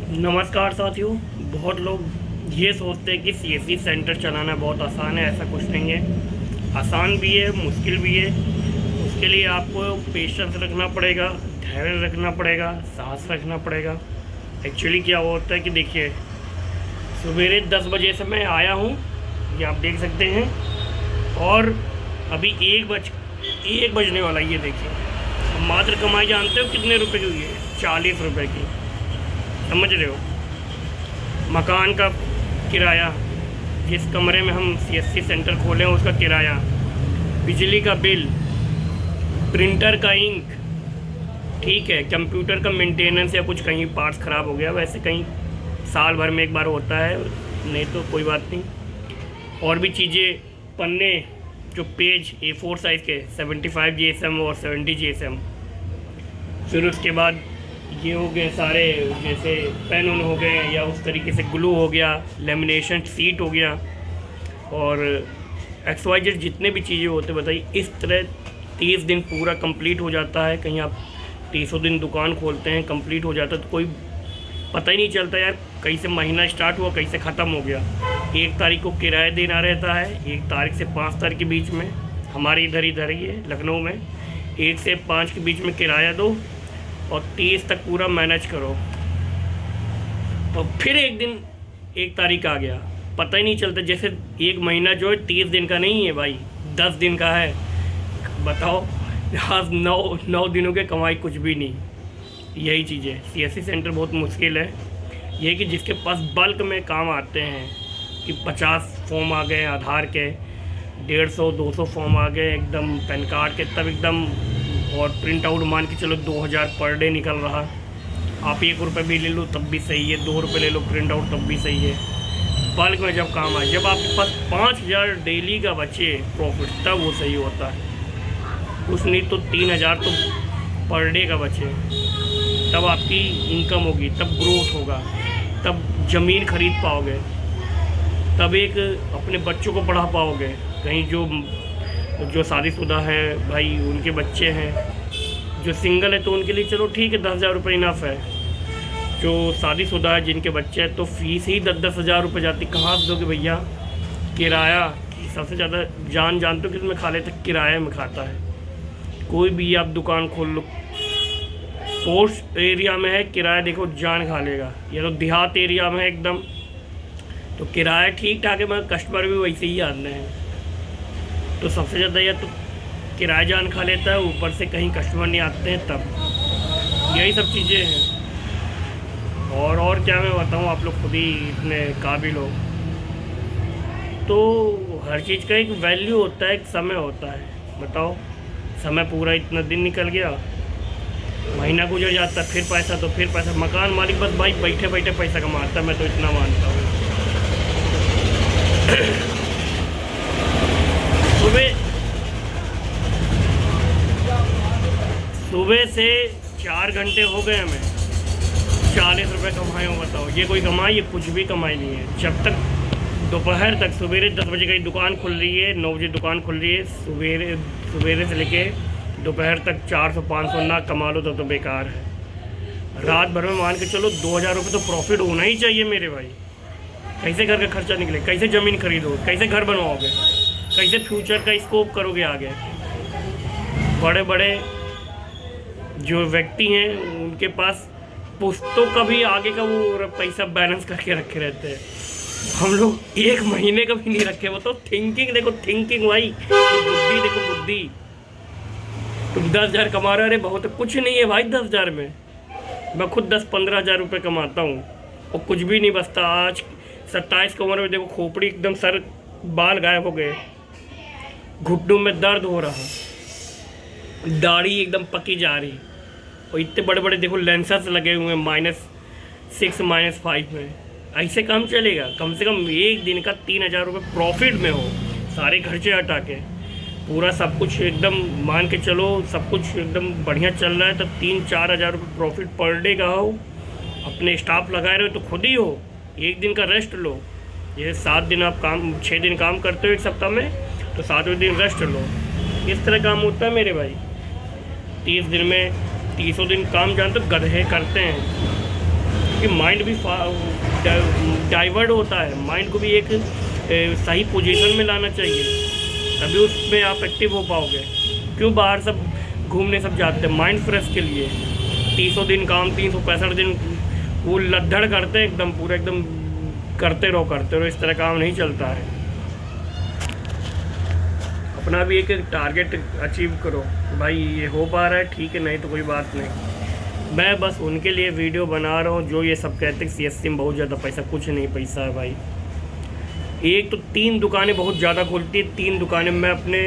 नमस्कार साथियों। बहुत लोग ये सोचते हैं कि सीएससी सेंटर चलाना बहुत आसान है। ऐसा कुछ नहीं है। आसान भी है, मुश्किल भी है। उसके लिए आपको पेशेंस रखना पड़ेगा, धैर्य रखना पड़ेगा, साहस रखना पड़ेगा। एक्चुअली क्या होता है कि देखिए, सवेरे 10 बजे से मैं आया हूँ, ये आप देख सकते हैं, और अभी 1 बजने वाला। ये देखिए, मात्र कमाई जानते हो कितने रुपए की हुई है? 40 रुपये की। समझ रहे हो? मकान का किराया, जिस कमरे में हम सीएससी सेंटर खोले हैं उसका किराया, बिजली का बिल, प्रिंटर का इंक, ठीक है, कंप्यूटर का मेंटेनेंस या कुछ कहीं पार्ट्स ख़राब हो गया, वैसे कहीं साल भर में एक बार होता है, नहीं तो कोई बात नहीं। और भी चीज़ें, पन्ने, जो पेज A4 साइज़ के 75 GSM और 70 GSM। फिर उसके बाद ये हो गए सारे, जैसे पेन उन हो गए, या उस तरीके से ग्लू हो गया, लेमिनेशन शीट हो गया, और XYZ जितने भी चीज़ें होते बताइए। इस तरह 30 दिन पूरा कंप्लीट हो जाता है। कहीं आप 30 दिन दुकान खोलते हैं, कंप्लीट हो जाता है तो कोई पता ही नहीं चलता यार, कहीं से महीना स्टार्ट हुआ, कहीं से ख़त्म हो गया। 1 तारीख को किराया देना रहता है, 1 तारीख से 5 तारीख के बीच में, हमारे इधर ही है लखनऊ में, 1 से 5 के बीच में किराया दो और 30 तक पूरा मैनेज करो। तो फिर एक दिन 1 तारीख आ गया, पता ही नहीं चलता। जैसे 1 महीना जो है 30 दिन का नहीं है भाई, 10 दिन का है। बताओ, आज 9 दिनों के कमाई कुछ भी नहीं। यही चीज़ है, सीएससी सेंटर बहुत मुश्किल है। ये कि जिसके पास बल्क में काम आते हैं कि 50 फॉर्म आ गए आधार के, 150-200 फॉर्म आ गए एकदम पैन कार्ड के, तब एकदम, और प्रिंट आउट मान के चलो 2000 पर डे निकल रहा। आप 1 रुपये भी ले लो तब भी सही है, 2 रुपये ले लो प्रिंट आउट तब भी सही है। बल्क में जब काम आए, जब आपके पास 5000 डेली का बचे प्रॉफिट, तब वो सही होता है। कुछ नहीं तो 3000 तो पर डे का बचे, तब आपकी इनकम होगी, तब ग्रोथ होगा, तब ज़मीन खरीद पाओगे, तब एक अपने बच्चों को पढ़ा पाओगे। कहीं जो शादीशुदा है भाई, उनके बच्चे हैं, जो सिंगल है तो उनके लिए चलो ठीक है, 10,000 रुपये इनफ है। जो शादीशुदा है जिनके बच्चे हैं तो फीस ही 10-10 हज़ार रुपये जाती, कहाँ से दोगे भैया? किराया सबसे ज़्यादा जानते हो किस में खा लेते? किराए में खाता है। कोई भी आप दुकान खोल लो, पोस्ट एरिया में है, किराया देखो जान खा लेगा, या तो देहात एरिया में है एकदम, तो किराया ठीक ठाक है, मगर कस्टमर भी वैसे ही आते हैं। तो सबसे ज़्यादा या तो किराया जान खा लेता है, ऊपर से कहीं कस्टमर नहीं आते हैं तब। यही सब चीज़ें हैं। और क्या मैं बताऊँ, आप लोग खुद ही इतने काबिल हो। तो हर चीज़ का एक वैल्यू होता है, एक समय होता है। बताओ, समय पूरा इतना दिन निकल गया, महीना गुजर जाता, फिर पैसा तो फिर पैसा। मकान मालिक बस भाई बैठे बैठे पैसा कमाता है, मैं तो इतना मानता हूँ। सुबह से 4 घंटे हो गए हमें, 40 रुपये कमाए हो। बताओ, ये कोई कमाई? ये कुछ भी कमाई नहीं है। जब तक दोपहर तक, सवेरे 10 बजे की दुकान खुल रही है, 9 बजे दुकान खुल रही है, सवेरे से लेके दोपहर तक 400-500 ना कमा लो तो बेकार है। रात भर में मान के चलो 2000 रुपये तो प्रॉफिट होना ही चाहिए मेरे भाई। कैसे घर का खर्चा निकले, कैसे ज़मीन खरीदोगे, कैसे घर बनवाओगे, कैसे फ्यूचर का स्कोप करोगे आगे? बड़े बड़े जो व्यक्ति हैं उनके पास पुश्तों का भी आगे का वो पैसा बैलेंस करके रखे रहते हैं। हम लोग 1 महीने का भी नहीं रखे। वो तो थिंकिंग देखो, थिंकिंग भाई, बुद्धि देखो, बुद्धि। तुम 10,000 कमा रहे, अरे बहुत कुछ नहीं है भाई 10,000 में। मैं खुद 10-15 हज़ार रुपये कमाता हूँ और कुछ भी नहीं बचता। आज 27 की उम्र में देखो, खोपड़ी एकदम, सर बाल गायब हो गए, घुटनों में दर्द हो रहा, दाढ़ी एकदम पकी जा रही, और इतने बड़े बड़े देखो लेंसेस लगे हुए हैं -6 -5 में। ऐसे काम चलेगा? कम से कम एक दिन का 3,000 रुपये प्रॉफिट में हो, सारे खर्चे हटा के, पूरा सब कुछ एकदम मान के चलो, सब कुछ एकदम बढ़िया चल रहा है, तब 3-4 हज़ार रुपये प्रॉफिट पर डे का हो। अपने स्टाफ लगाए रहे हो तो खुद ही हो, एक दिन का रेस्ट लो। ये 7 दिन आप काम, 6 दिन काम करते हो एक सप्ताह में, तो 7वें दिन रेस्ट लो। इस तरह काम होता है मेरे भाई। 30 दिन में 300 दिन काम जानते हो गधे करते हैं। क्योंकि माइंड भी डाइवर्ट होता है, माइंड को भी एक सही पोजीशन में लाना चाहिए, तभी उसमें आप एक्टिव हो पाओगे। क्यों बाहर सब घूमने सब जाते हैं? माइंड फ्रेश के लिए। 300 दिन काम, 365 दिन वो लद्दड़ करते हैं एकदम, पूरा एकदम करते रहो, इस तरह काम नहीं चलता है। अपना भी एक टारगेट अचीव करो भाई, ये हो पा रहा है ठीक है, नहीं तो कोई बात नहीं। मैं बस उनके लिए वीडियो बना रहा हूँ जो ये सब कहते हैं CSC में बहुत ज़्यादा पैसा, कुछ नहीं पैसा है भाई। एक तो 3 दुकानें बहुत ज़्यादा खुलती है, 3 दुकानें मैं अपने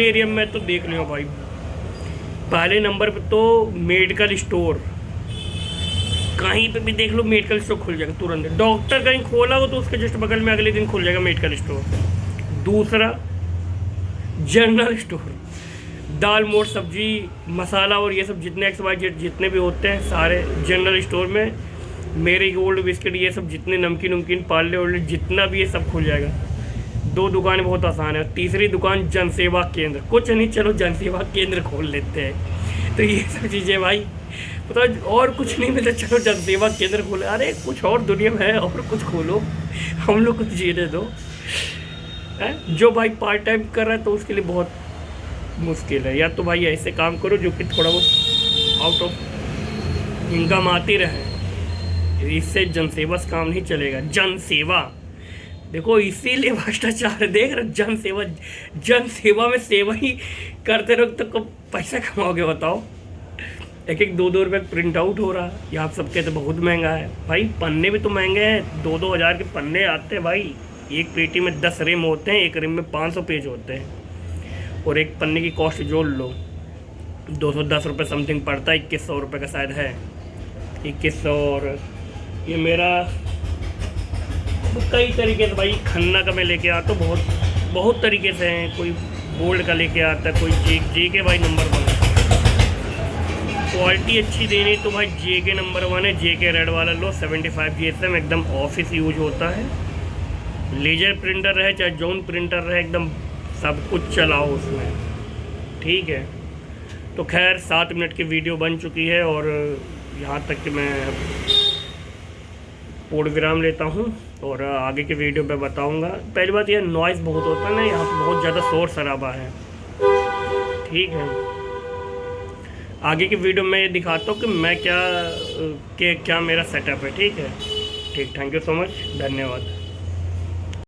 एरिया में तो देख लिया भाई। पहले नंबर पे तो मेडिकल स्टोर, कहीं पे भी देख लो मेडिकल स्टोर खुल जाएगा तुरंत। डॉक्टर कहीं खोला हो तो उसके जस्ट बगल में अगले दिन खुल जाएगा मेडिकल स्टोर। दूसरा जनरल स्टोर, दाल मोट सब्जी मसाला और ये सब जितने XYZ जितने भी होते हैं सारे जनरल स्टोर में। मेरी गोल्ड बिस्किट ये सब जितने नमकीन पार्ले वाले जितना भी ये सब खुल जाएगा। 2 दुकानें बहुत आसान है। तीसरी दुकान जनसेवा केंद्र, कुछ नहीं चलो जनसेवा केंद्र खोल लेते हैं। तो ये सब चीज़ें भाई मतलब और कुछ नहीं मिलता, चलो जनसेवा केंद्र खोले। अरे कुछ और दुनिया में है और कुछ खोलो, हम लोग कुछ जीने दो है। जो भाई पार्ट टाइम कर रहा है तो उसके लिए बहुत मुश्किल है। या तो भाई ऐसे काम करो जो कि थोड़ा बहुत आउट ऑफ इनकम आती रहे, इससे जनसेवा से काम नहीं चलेगा। जनसेवा देखो इसीलिए भ्रष्टाचार देख रहे, जनसेवा में सेवा ही करते रहो तो कब पैसा कमाओगे बताओ। 1-1 2-2 रुपये प्रिंट आउट हो रहा है, ये आप सब कहते बहुत महंगा है भाई। पन्ने भी तो महंगे हैं, 2-2 हज़ार के पन्ने आते हैं भाई। एक पेटी में 10 रिम होते हैं, एक रिम में 500 पेज होते हैं, और एक पन्ने की कॉस्ट जोड़ लो 210 रुपये समथिंग पड़ता है। 2100 रुपये का शायद है, 2100। और ये मेरा कई तरीके से भाई खन्ना का मैं लेके आता हूँ, बहुत तरीके से हैं। कोई गोल्ड का लेके आता है, कोई जे के भाई नंबर 1। क्वालिटी अच्छी देनी तो भाई JK नंबर 1 है, JK रेड वाला लो। 75 GSM एकदम ऑफिस यूज होता है। लेजर प्रिंटर रहे चाहे जोन प्रिंटर रहे, एकदम सब कुछ चलाओ उसमें, ठीक है। तो खैर 7 मिनट की वीडियो बन चुकी है और यहाँ तक कि मैं पूर्ण विराम लेता हूँ और आगे की वीडियो में बताऊँगा। पहली बात यह नॉइज़ बहुत होता है ना, यहाँ पर बहुत ज़्यादा शोर शराबा है, ठीक है। आगे की वीडियो में ये दिखाता हूँ कि मैं क्या मेरा सेटअप है, ठीक है। ठीक, थैंक यू सो मच, धन्यवाद।